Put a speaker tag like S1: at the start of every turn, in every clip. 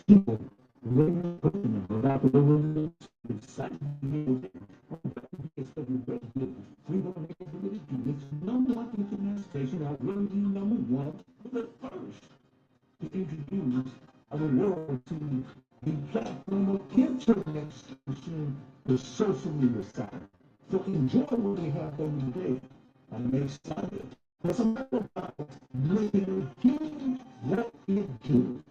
S1: People really pushing it without the really exciting it's going to be great. We don't have to really do this. Number one internet station, I really be number one, the first to introduce our world to the platform of internet station, the social media side. So enjoy what we have done today. I'm excited. It's a matter about making it do what it do.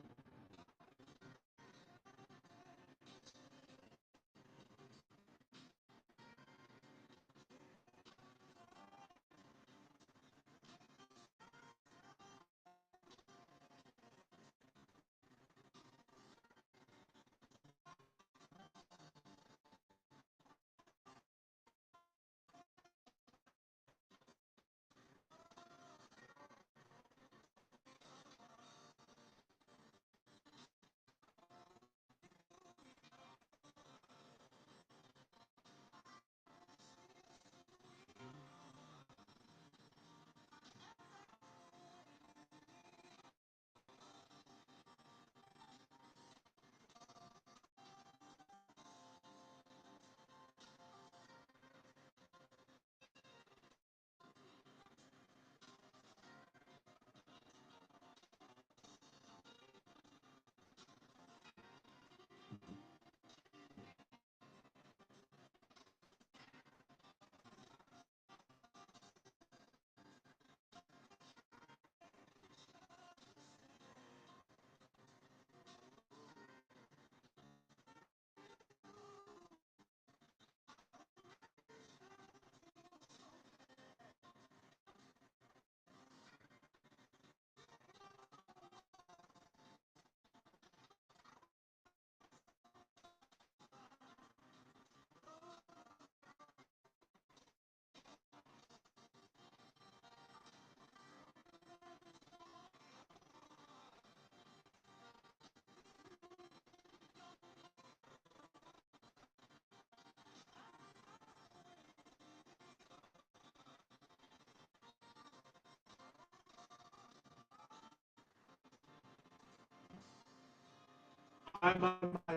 S1: I'm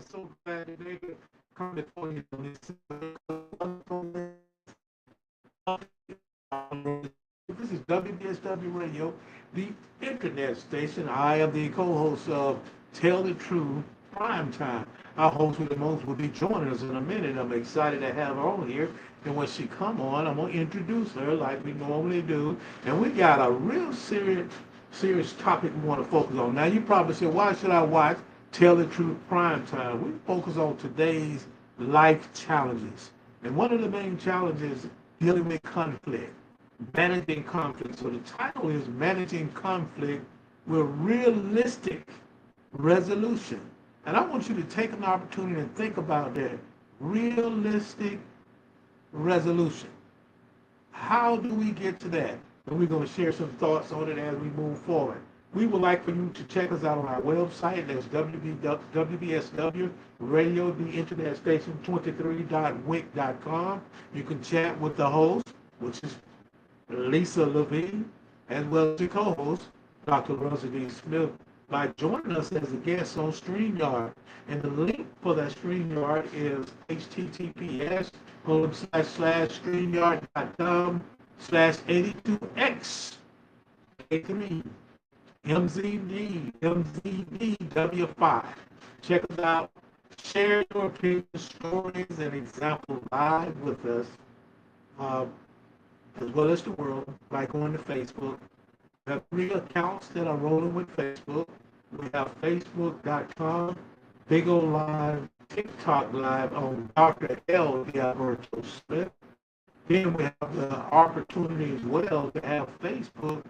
S1: so glad that they could come before you on this wonderful. This is WBSW Radio, the internet station. I am the co-host of Tell the Truth Prime Time. Our host with the most will be joining us in a minute. I'm excited to have her on here. And when she come on, I'm gonna introduce her like we normally do. And we got a real serious topic we want to focus on. Now you probably say, why should I watch Tell the Truth Prime Time? We focus on today's life challenges. And one of the main challenges dealing with conflict, managing conflict. So the title is Managing Conflict with realistic resolution. And I want you to take an opportunity and think about that. Realistic resolution. How do we get to that? And we're going to share some thoughts on it as we move forward. We would like for you to check us out on our website. That's WBSW Radio, the Internet Station 23.wic.com. You can chat with the host, which is Lisa Levine, as well as the co-host, Dr. Rosalie Smith, by joining us as a guest on StreamYard. And the link for that StreamYard is https://streamyard.com/82x. MZDW5. Check us out. Share your opinions, stories, and examples live with us, as well as the world, by going to Facebook. We have 3 accounts that are rolling with Facebook. We have Facebook.com, Big O Live, TikTok Live on Dr. L. Alberto Smith. Then we have the opportunity as well to have Facebook,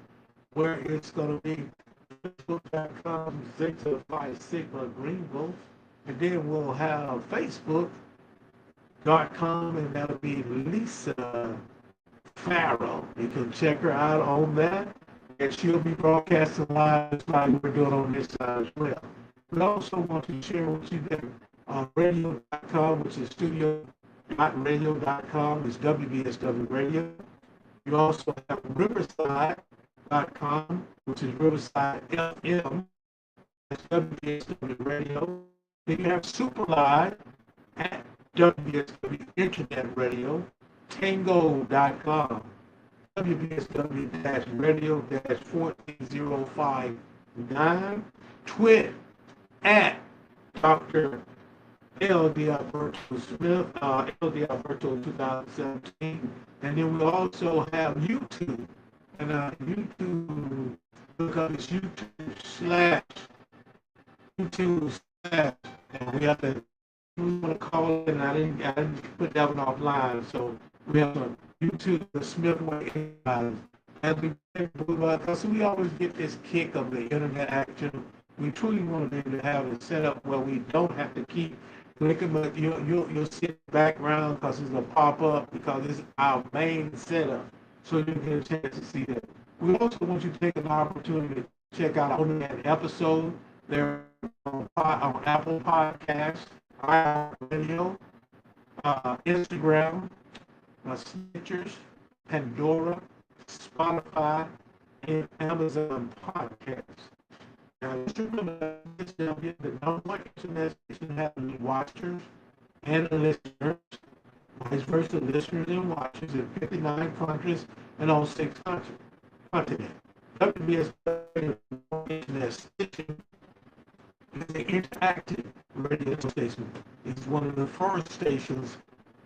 S1: where it's going to be Facebook.com, Zeta Phi Sigma Greenville. And then we'll have Facebook.com, and that'll be Lisa Farrell. You can check her out on that, and she'll be broadcasting live just like we're doing on this side as well. We also want to share with you that radio.com, which is studio.radio.com, is WBSW Radio. You also have Riverside.com, which is Riverside FM, that's WBSW Radio. Then you have Superlive at WBSW Internet Radio, Tango.com, WBSW-radio-14059, Twit at Dr. L. Alberto Smith, L. Alberto 2017. And then we also have YouTube. And YouTube, look up it's YouTube/, and we have to, we want to call it, and I didn't put that one offline. So we have a YouTube, the Smithway as we because we always get this kick of the internet action. We truly want to be able to have it set up where we don't have to keep clicking, but you'll see the background because it's a pop up because it's our main setup. So you get a chance to see that. We also want you to take an opportunity to check out on that episode. They're on Apple Podcasts, iHeartRadio, Instagram, Stitchers, Pandora, Spotify, and Amazon Podcasts. Now, just remember, the number one internet station has watchers and listeners, vice versa, listeners and watchers in 59 countries and on 6 continents. WBS internet station is an interactive radio station. It's one of the first stations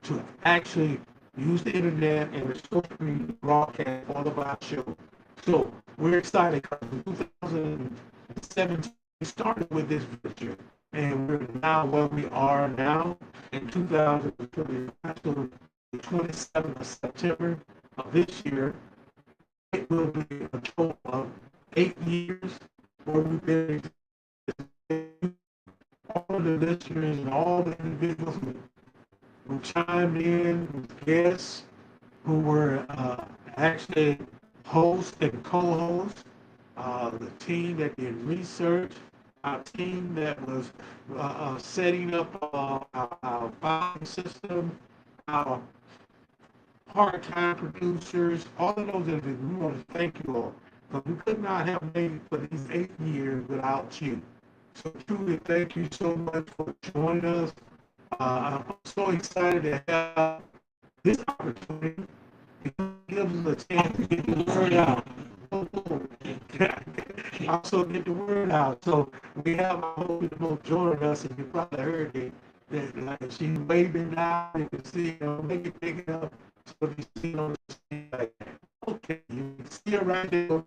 S1: to actually use the internet and the social broadcast all of our show. So we're excited because in 2017 we started with this venture, and we're now where we are now in 2020. So the 27th of September of this year, it will be a total of 8 years where we've been all the listeners and all the individuals who chimed in, who guests, who were actually hosts and co-hosts, the team that did research, our team that was setting up our filing system, our part-time producers, all of those individuals. We want to thank you all, because we could not have made it for these 8 years without you. So truly thank you so much for joining us. I'm so excited to have this opportunity. It gives us a chance to get the word out. Also get the word out. So we have our host people joining us, and you probably heard it. That like she's waving now. You can see her make it pick it up. So you see on the screen like that. Okay, you can see her right there.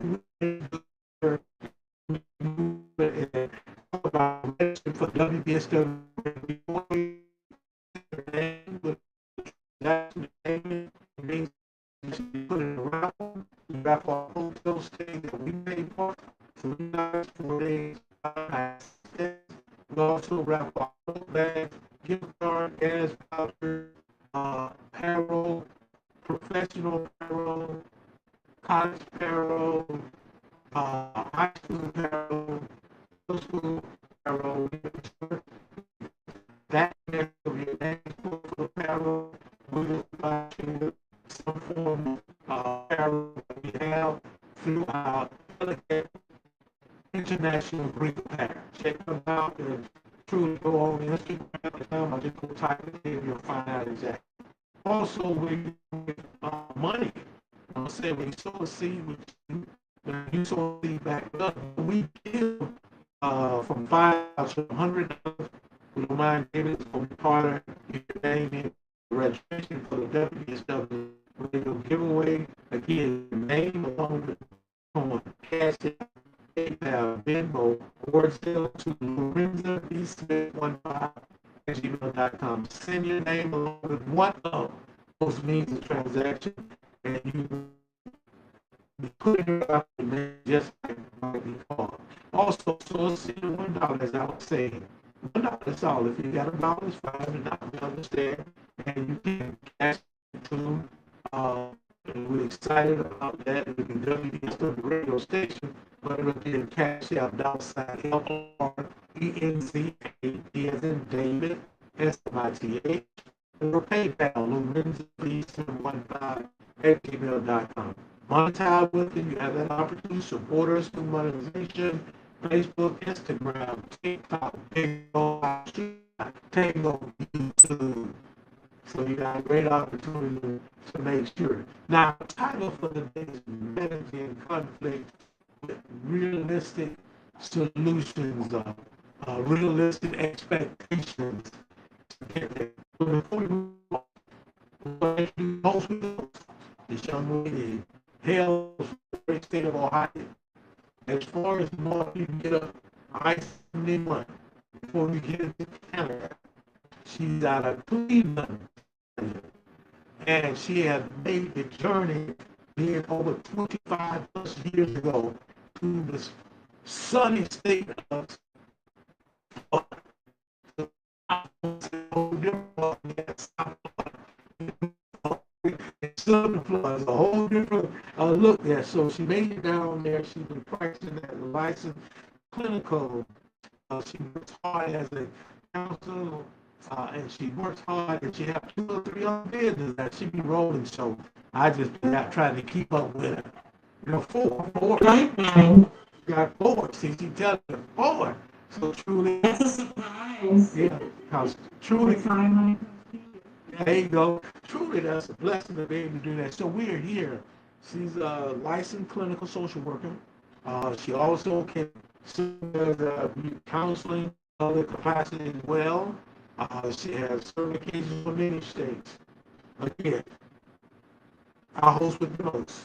S1: For WBSW, put it around, we wrap our hotel stay that we paid for. So we're not bags, gift card, gas voucher, payroll, professional payroll, college payroll, high school payroll, middle school payroll, that is your name for the payroll. We will provide you with some form of payroll that we have through our delegate international Greek pair. Check them out and truly go on Instagram. I just go type it in, you'll find out exactly. Also, we money. I'm saying when you sow a seed with you, when you sow a seed back with us, we give from $5 to $100. We don't mind giving it from part of your name in the registration for the WSW radio giveaway. Again, your name along with on Cash App, PayPal, Venmo, or sell to Lorenza B. Smith 15 at gmail.com. Send your name along with one of those means of transaction, and you be putting it up just like it might be called. Also, so $1, as I was saying. $1, that's all. If you got $1, it's fine. If not, we understand. And you can cash it to, and we're excited about that. It can WBS the radio station, but it'll be in Cash App, $LRENZA, D as in David, SMITH, or PayPal, Lorenza B. 15 at gmail.com. Monetize with it. You have that opportunity. Support us through monetization. Facebook, Instagram, TikTok, Tango, YouTube. So you got a great opportunity to make sure. Now, the title for the day is Managing Conflict with Realistic Solutions, realistic expectations. So before we move on, most people, this young lady hails from the great state of Ohio. As far as north, you can get up I-71 before you get into Canada. She's out of Cleveland, and she has made the journey, being over 25 plus years ago, to this sunny state of Southern Florida. It's a whole different look there. So she made it down there. She's been practicing as a licensed clinical. She works hard as a counselor, and she works hard, and she has 2 or 3 other businesses that she be rolling. So I just been out trying to keep up with her. You know, 4. Got 4. See, she tells me 4. So truly,
S2: That's a surprise.
S1: yeah, because truly, there you go. Truly, that's a blessing to be able to do that. So we're here. She's a licensed clinical social worker. She also can serve counseling other capacity as well. She has certifications from many states. Again, our host with the most.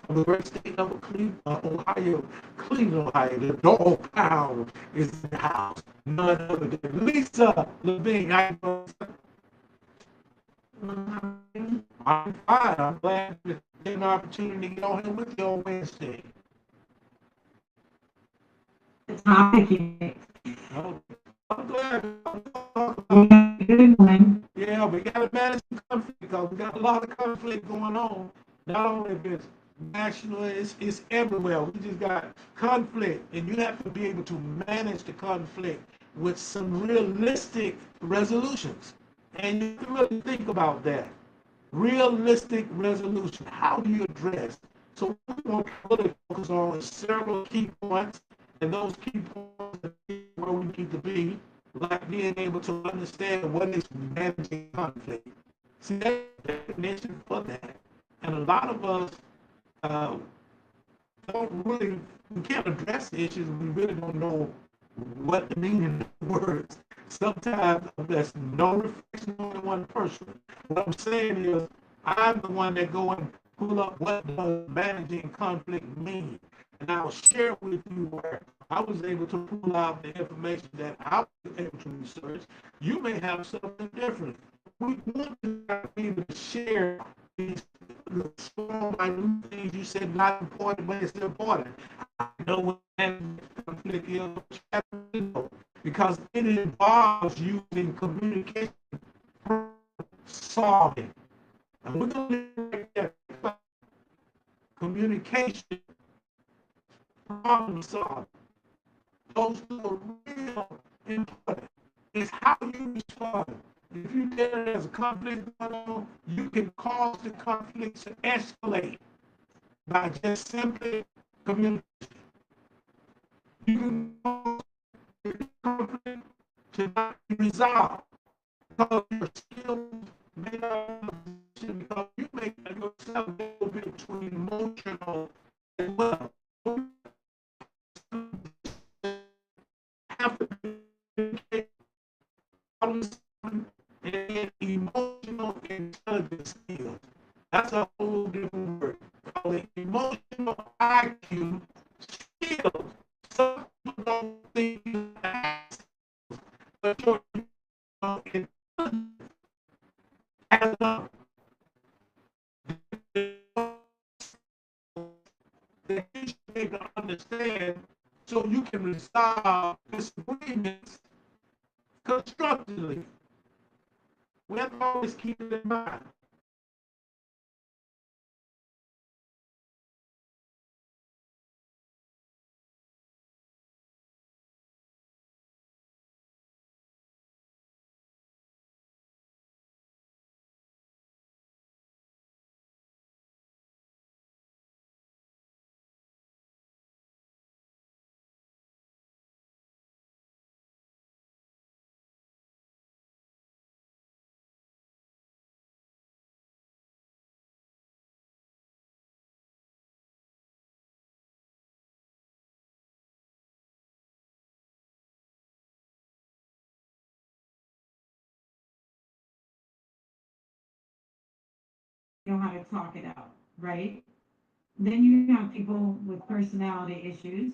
S1: From the great state of Cleveland, Ohio, Cleveland, Ohio, the dog pound is in the house. None other than Lisa Levine. I'm fine. I'm glad to get an opportunity to get on here with you on Wednesday.
S2: The topic you picked.
S1: I'm glad.
S2: Good one.
S1: Yeah, we got to manage some conflict because we got a lot of conflict going on. Not only if it's national, it's everywhere. We just got conflict, and you have to be able to manage the conflict with some realistic resolutions. And you can really think about that. Realistic resolution. How do you address? So we want to really focus on several key points, and those key points are where we need to be, like being able to understand what is managing conflict. See, that's the definition for that. And a lot of us we can't address the issues. We really don't know what the meaning of the words. Sometimes there's no reflection on one person. What I'm saying is, I'm the one that go and pull up what does managing conflict mean. And I'll share with you where I was able to pull out the information that I was able to research. You may have something different. We want to be able to share these small, minute things you said not important, but it's important. I know what conflict is. because it involves using communication solving. And we're going to look at communication problem solving. Those two are real important. It's how you respond. If you get it as a conflict going on, you can cause the conflict to escalate by just simply communicating. You can cause the conflict to not be resolved because your skills may not because you make yourself a little bit between emotional as well. Have to communicate and emotional intelligence skills. That's a whole different word. Call it emotional IQ skills. Some people don't think you have, but your intelligence has a that you should be able to understand so you can resolve disagreements constructively. We have to always keep it in mind.
S2: Know how to talk it out, right? Then you have people with personality issues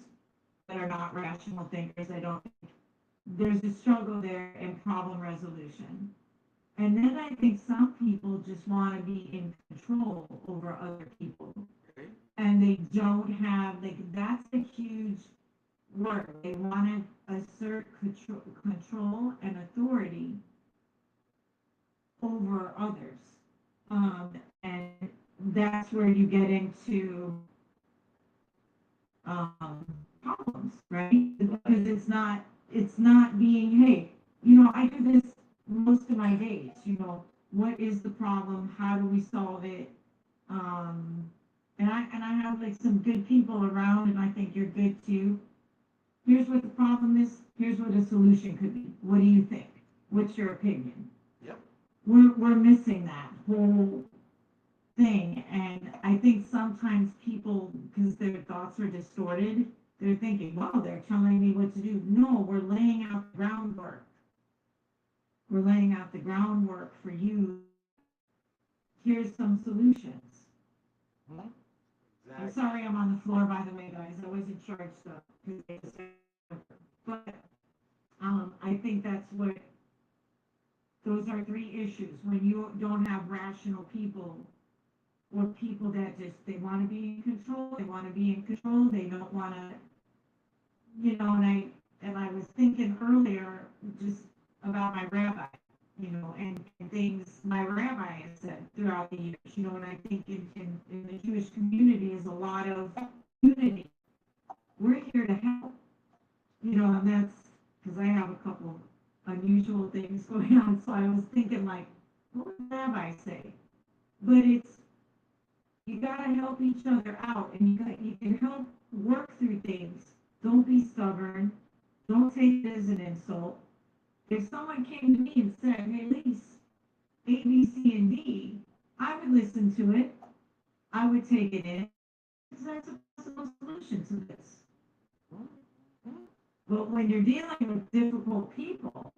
S2: that are not rational thinkers. I don't think there's a struggle there in problem resolution. And then I think some people just want to be in control over other people. And they don't have, like, that's a huge word. They want to assert control and authority over others. And that's where you get into problems, right? Because it's not being, hey, I do this most of my days, what is the problem? How do we solve it? And I have like some good people around, and I think you're good too. Here's what the problem is. Here's what a solution could be. What do you think? What's your opinion?
S1: Yep.
S2: We're missing that whole thing. And I think sometimes people, because their thoughts are distorted, they're thinking, well, they're telling me what to do. No, we're laying out the groundwork. We're laying out the groundwork for you. Here's some solutions.
S1: Exactly.
S2: I'm sorry I'm on the floor, by the way, guys. I wasn't charged up. But I think that's what, those are three issues. When you don't have rational people, or people that just, they want to be in control, they don't want to, and I was thinking earlier just about my rabbi, and things my rabbi has said throughout the years, and I think in the Jewish community is a lot of unity. We're here to help, and that's because I have a couple unusual things going on, so I was thinking like, what would the rabbi say? But it's, you gotta help each other out, and you can help work through things. Don't be stubborn. Don't take it as an insult. If someone came to me and said, "Hey, Lise, A, B, C, and D," I would listen to it. I would take it in, because that's a possible solution to this. But when you're dealing with difficult people,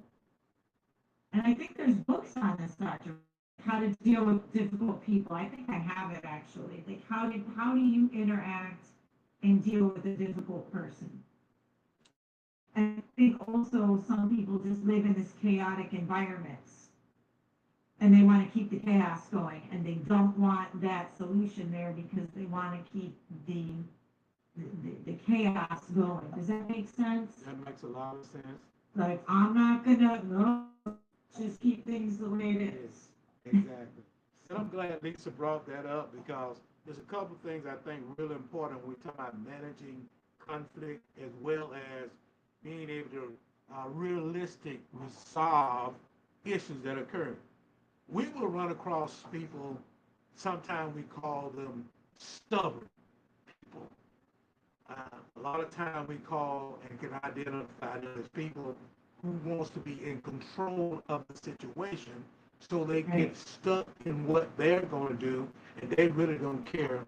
S2: and I think there's books on this, Dr. How to deal with difficult people. I think I have it actually. Like how do you interact and deal with a difficult person? And I think also some people just live in this chaotic environments, and they want to keep the chaos going, and they don't want that solution there because they want to keep the chaos going. Does that make sense?
S1: That makes a lot of sense.
S2: Like, I'm not gonna, no, just keep things the way it is.
S1: Exactly. And I'm glad Lisa brought that up because there's a couple of things I think really important when we talk about managing conflict as well as being able to realistic resolve issues that occur. We will run across people, sometimes we call them stubborn people. Uh, a lot of time we call and can identify them as people who wants to be in control of the situation so they
S2: Right.
S1: get stuck in what they're going to do and they really don't care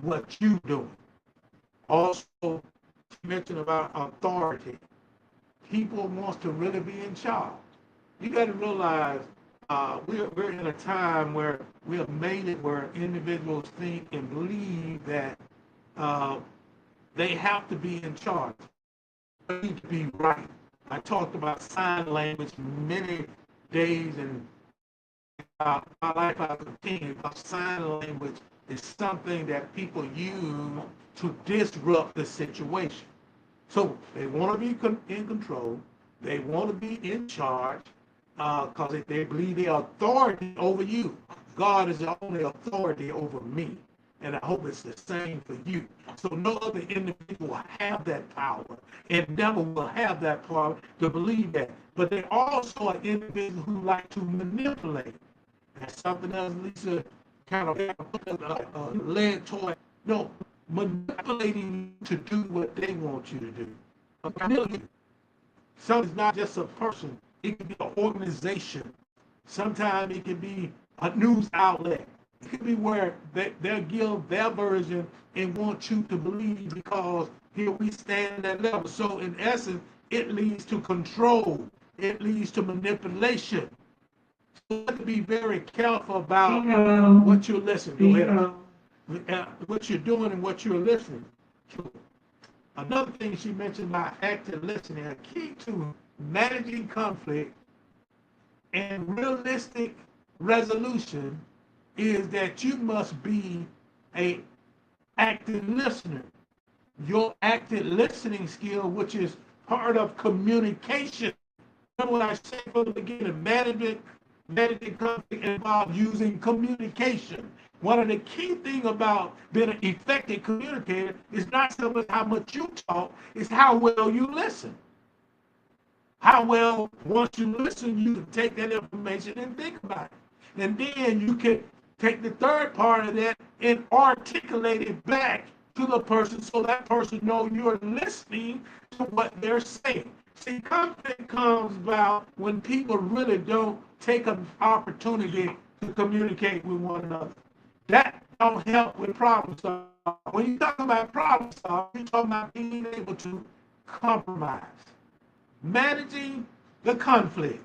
S1: what you're doing. Also, you mentioned about authority. People wants to really be in charge. You got to realize we're in a time where we have made it where individuals think and believe that uh, they have to be in charge. They need to be right. I talked about sign language many days and my life I continue because sign language is something that people use to disrupt the situation. So they want to be in control. They want to be in charge because they believe they are authority over you. God is the only authority over me. And I hope it's the same for you. So no other individual will have that power and never will have that power to believe that. But they also are individuals who like to manipulate. That's something else Lisa kind of led toward. No, manipulating you to do what they want you to do. Manipulating. So it's not just a person. It can be an organization. Sometimes it can be a news outlet. It could be where they'll give their version and want you to believe because here we stand at that level. So in essence, it leads to control. It leads to manipulation. So you have to be very careful about
S2: Bingo.
S1: what you're listening to,
S2: Bingo.
S1: what you're doing and what you're listening to. Another thing she mentioned about active listening, a key to managing conflict and realistic resolution is that you must be a active listener. Your active listening skill, which is part of communication. Remember what I said from the beginning, managing conflict involves using communication. One of the key things about being an effective communicator is not so much how much you talk, it's how well you listen. How well, once you listen, you can take that information and think about it. And then you can take the third part of that and articulate it back to the person so that person knows you're listening to what they're saying. See, conflict comes about when people really don't take an opportunity to communicate with one another. That don't help with problem solving. When you talk about problem solving, you're talking about being able to compromise, managing the conflict,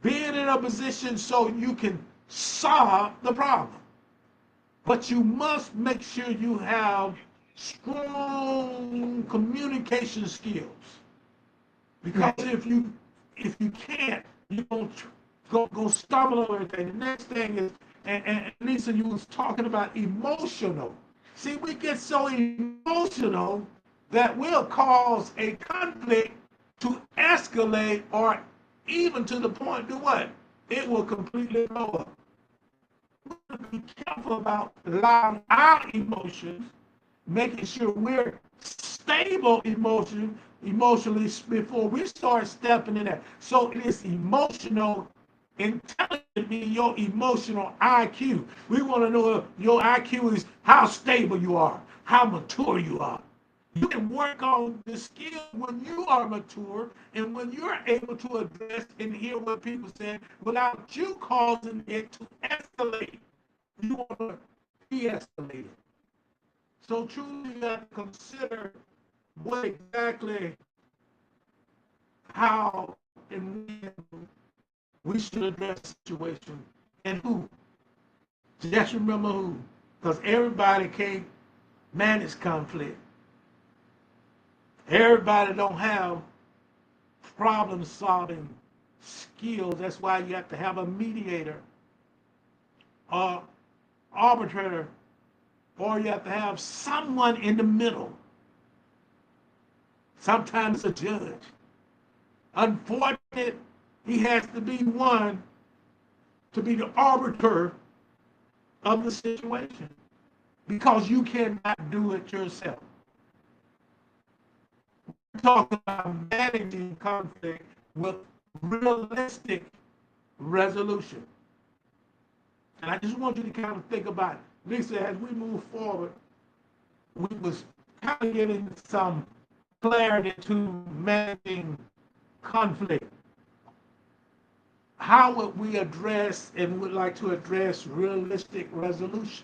S1: being in a position so you can solve the problem. But you must make sure you have strong communication skills. Because if you can't, you're going to go stumble over everything. The next thing is, and Lisa, you was talking about emotional. See, we get so emotional that will cause a conflict to escalate or even to the point to what? It will completely blow up. We have to be careful about allowing our emotions, making sure we're stable emotionally before we start stepping in there. So it is emotional intelligence, meaning your emotional IQ. We want to know if your IQ is how stable you are, how mature you are. You can work on the skill when you are mature and when you're able to address and hear what people say without you causing it to escalate. You want to de-escalate it. So truly you have to consider what exactly, how, and when we should address the situation and who. Just remember who. Because everybody can't manage conflict. Everybody don't have problem solving skills. That's why you have to have a mediator or arbitrator, or you have to have someone in the middle. Sometimes a judge. Unfortunate, he has to be one to be the arbiter of the situation because you cannot do it yourself. We're talking about managing conflict with realistic resolution. And I just want you to kind of think about, Lisa, as we move forward, we was kind of getting some clarity to managing conflict. How would we address and would like to address realistic resolutions?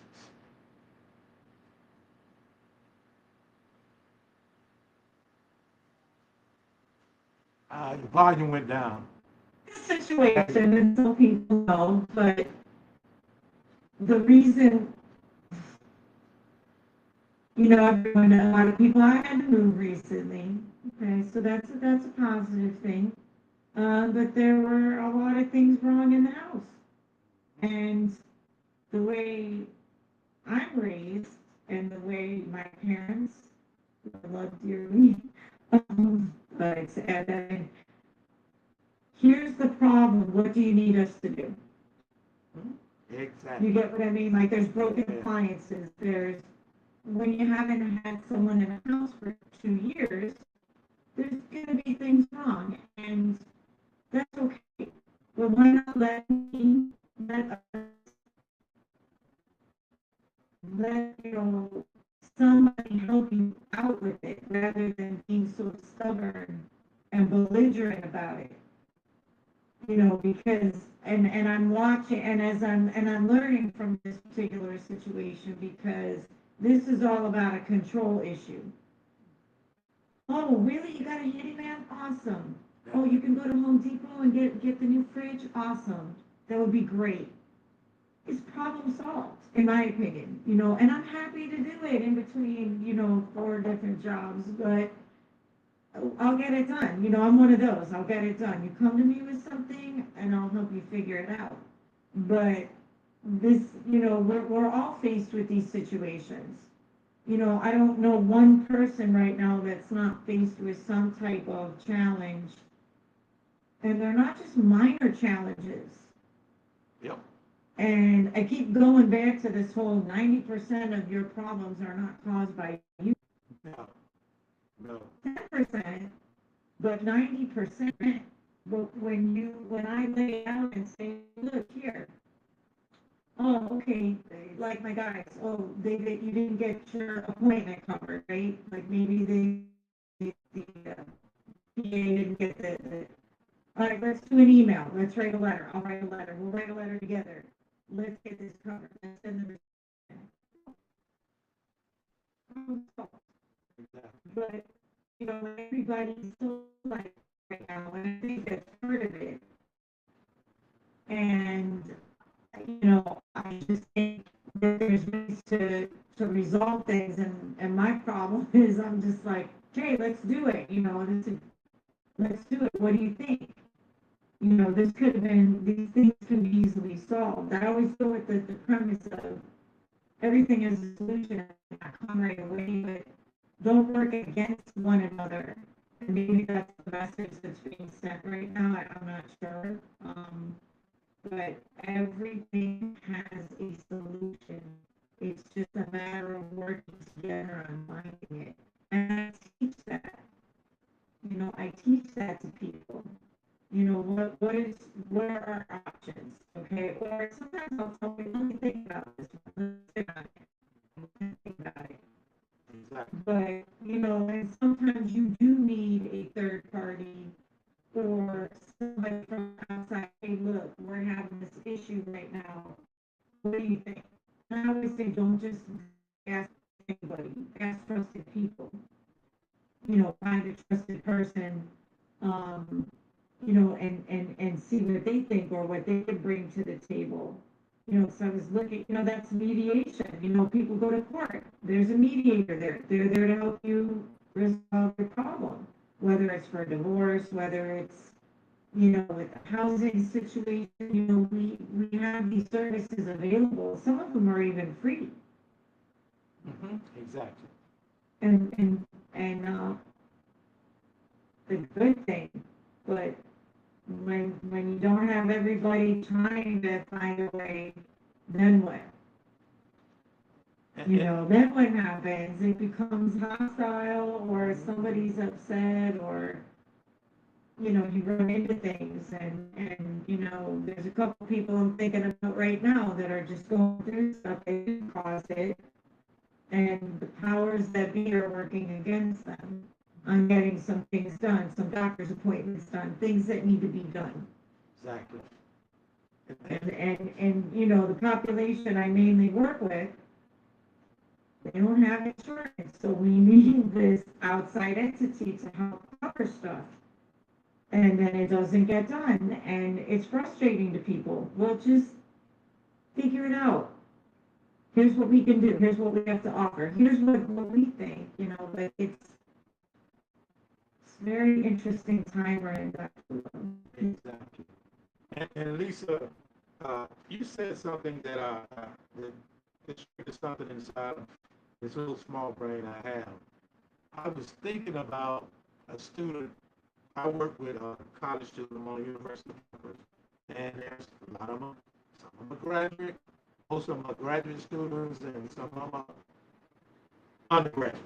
S1: Your volume went down.
S2: Situation, and some people know, but the reason, everyone, a lot of people I had to move recently. Okay, so that's a positive thing. But there were a lot of things wrong in the house, and the way I'm raised, and the way my parents, who I love dearly, but and here's the problem. What do you need us to do?
S1: Exactly.
S2: You get what I mean? Like there's broken appliances. There's when you haven't had someone in a house for 2 years, there's gonna be things wrong, and that's okay. But why not let let somebody help you out with it rather than being so stubborn and belligerent about it? Because and I'm watching and I'm learning from this particular situation because this is all about a control issue. Oh, really? You got a handyman? Awesome. Oh, you can go to Home Depot and get the new fridge? Awesome. That would be great. It's problem solved, in my opinion. And I'm happy to do it in between, 4 different jobs, but I'll get it done. I'm one of those. I'll get it done. You come to me with something and I'll help you figure it out. But this, we're all faced with these situations. I don't know one person right now that's not faced with some type of challenge. And they're not just minor challenges.
S1: Yep.
S2: And I keep going back to this whole 90% of your problems are not caused by you.
S1: No. No.
S2: 10%, but 90%. But when I lay out and say, look here, oh, okay, like my guys, oh, you didn't get your appointment covered, right? Like maybe the PA didn't get all right, let's do an email. Let's write a letter. I'll write a letter. We'll write a letter together. Let's get this covered. Let's send them. But, everybody's so like right now, and I think that's part of it. And, I just think that there's ways to resolve things, and my problem is I'm just like, okay, let's do it, let's do it. What do you think? This could have been, these things could be easily solved. I always go with the premise of everything is a solution, not come right away, but don't work against one another. And maybe that's the message that's being sent right now. I'm not sure. But everything has a solution. It's just a matter of working together and finding it. And I teach that. I teach that to people. What are our options? Okay. Or sometimes I'll tell you, let me think about this one. Let's think about it.
S1: Exactly.
S2: But, and sometimes you do need a third party or somebody from outside. Hey, look, we're having this issue right now. What do you think? And I always say, don't just ask anybody, ask trusted people. Find a trusted person, um, and see what they think or what they can bring to the table. So I was looking, that's mediation. People go to court. There's a mediator there. They're there to help you resolve your problem, whether it's for divorce, whether it's, with the housing situation. We have these services available. Some of them are even free.
S1: Exactly.
S2: And the good thing but when you don't have everybody trying to find a way, then what?
S1: And,
S2: You know, then what happens? It becomes hostile, or somebody's upset, or, you know, you run into things, and, you know, there's a couple people I'm thinking about right now that are just going through stuff, they didn't cause it, and the powers that be are working against them on getting some things done, some doctor's appointments done, things that need to be done.
S1: exactly.
S2: And, you know, the population I mainly work with, they don't have insurance, so we need this outside entity to help cover stuff. And then it doesn't get done, and it's frustrating to people. Well, just figure it out. Here's what we can do, here's what we have to offer, here's what we think, you know, but it's very interesting time we're in, Dr. Love.
S1: Exactly. And Lisa, you said something that triggered something inside of this little small brain I have. I was thinking about a student. I work with a college student on university campus, and there's a lot of them. Some of them are graduate, most of them are graduate students, and some of them are undergraduate.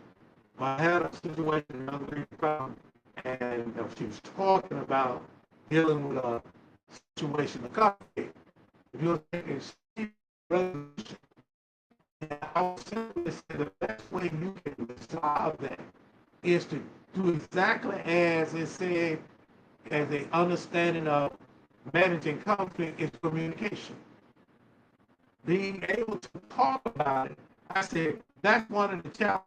S1: I had a situation another week about, and she was talking about dealing with a situation, a conflict. If you're thinking resolution, and I would simply say the best way you can resolve that is to do exactly as it said, as a understanding of managing conflict is communication. Being able to talk about it, I said that's one of the challenges.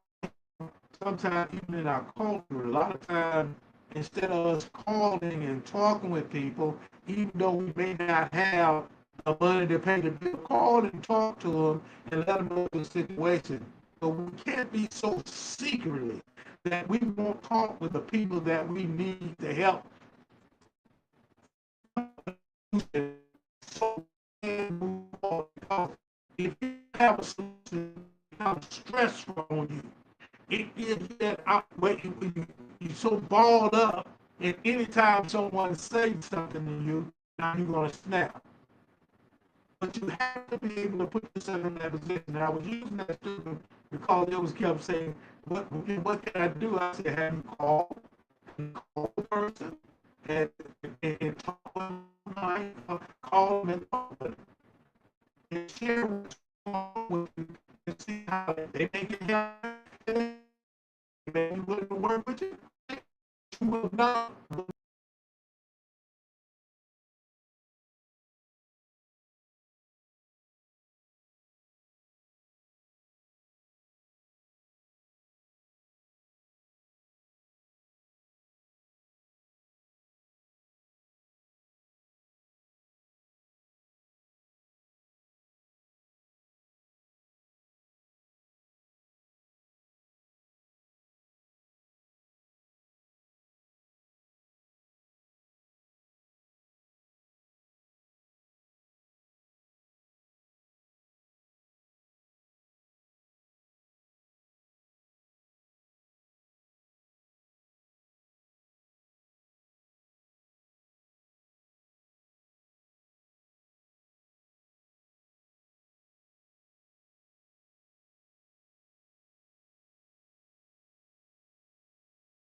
S1: Sometimes even in our culture, a lot of times, instead of us calling and talking with people, even though we may not have the money to pay the bill, call and talk to them and let them know the situation. But we can't be so secretly that we won't talk with the people that we need to help. So we can move on, because if you have a solution that becomes stressful on you, it gives you that where you're so balled up, and anytime someone says something to you, now you're going to snap. But you have to be able to put yourself in that position. And I was using that student because it was kept saying, what can I do? I said, have you called? Call the person and talk with them, call them and talk with them. And share what's wrong with you and see how they make it help